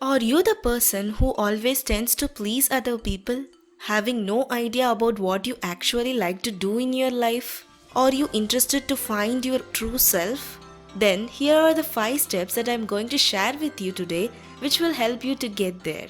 Are you the person who always tends to please other people, having no idea about what you actually like to do in your life? Are you interested to find your true self? Then here are the 5 steps that I'm going to share with you today which will help you to get there.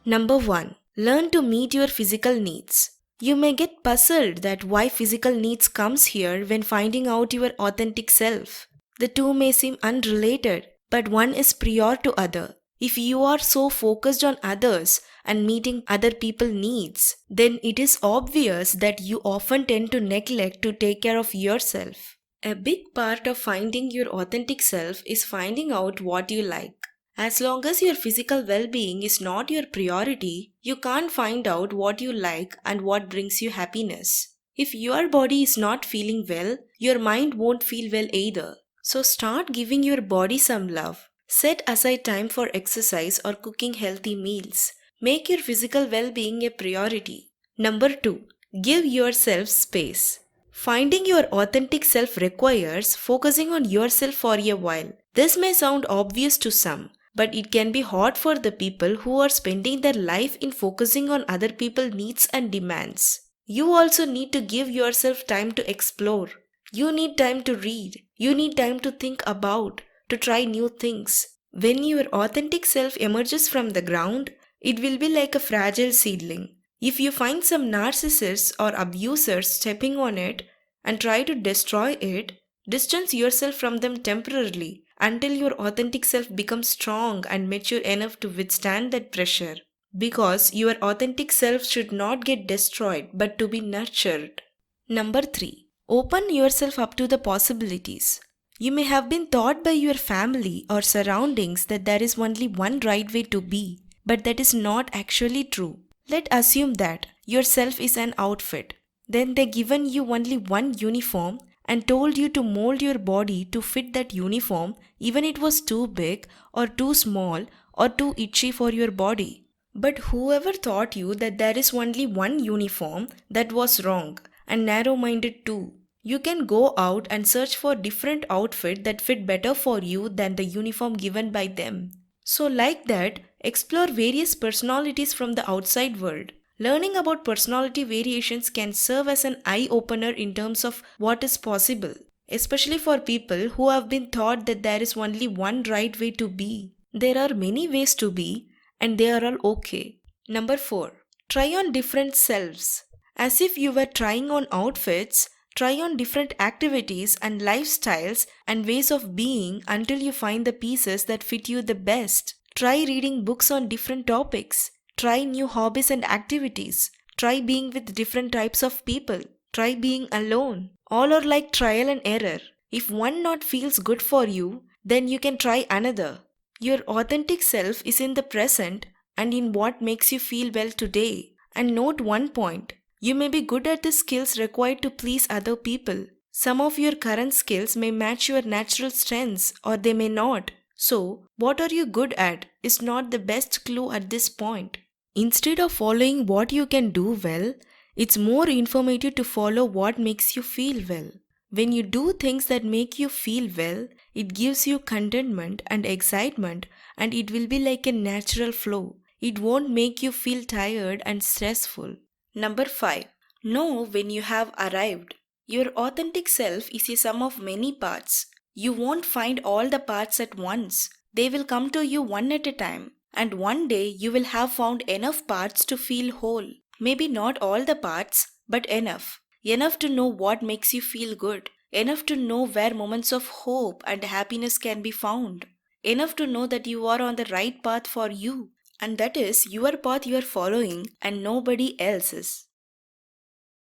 Number 1. Learn to meet your physical needs. You may get puzzled that why physical needs comes here when finding out your authentic self. The two may seem unrelated, but one is prior to other. If you are so focused on others and meeting other people's needs, then it is obvious that you often tend to neglect to take care of yourself. A big part of finding your authentic self is finding out what you like. As long as your physical well-being is not your priority, you can't find out what you like and what brings you happiness. If your body is not feeling well, your mind won't feel well either. So start giving your body some love. Set aside time for exercise or cooking healthy meals. Make your physical well-being a priority. Number 2. Give yourself space. Finding your authentic self requires focusing on yourself for a while. This may sound obvious to some, but it can be hard for the people who are spending their life in focusing on other people's needs and demands. You also need to give yourself time to explore. You need time to read. You need time to think about, to try new things. When your authentic self emerges from the ground, it will be like a fragile seedling. If you find some narcissists or abusers stepping on it and try to destroy it, distance yourself from them temporarily until your authentic self becomes strong and mature enough to withstand that pressure. Because your authentic self should not get destroyed but to be nurtured. Number 3. Open yourself up to the possibilities. You may have been taught by your family or surroundings that there is only one right way to be, but that is not actually true. Let's assume that your self is an outfit. Then they given you only one uniform and told you to mold your body to fit that uniform even it was too big or too small or too itchy for your body. But whoever taught you that there is only one uniform, that was wrong and narrow-minded too. You can go out and search for different outfit that fit better for you than the uniform given by them. So like that, explore various personalities from the outside world. Learning about personality variations can serve as an eye-opener in terms of what is possible, especially for people who have been taught that there is only one right way to be. There are many ways to be, and they are all okay. Number 4. Try on different selves. As if you were trying on outfits, try on different activities and lifestyles and ways of being until you find the pieces that fit you the best. Try reading books on different topics. Try new hobbies and activities. Try being with different types of people. Try being alone. All are like trial and error. If one not feels good for you, then you can try another. Your authentic self is in the present and in what makes you feel well today. And note one point. You may be good at the skills required to please other people. Some of your current skills may match your natural strengths or they may not. So, what are you good at is not the best clue at this point. Instead of following what you can do well, it's more informative to follow what makes you feel well. When you do things that make you feel well, it gives you contentment and excitement and it will be like a natural flow. It won't make you feel tired and stressful. Number 5. Know when you have arrived. Your authentic self is a sum of many parts. You won't find all the parts at once. They will come to you one at a time. And one day you will have found enough parts to feel whole. Maybe not all the parts, but enough. Enough to know what makes you feel good. Enough to know where moments of hope and happiness can be found. Enough to know that you are on the right path for you. And that is your path you are following and nobody else's.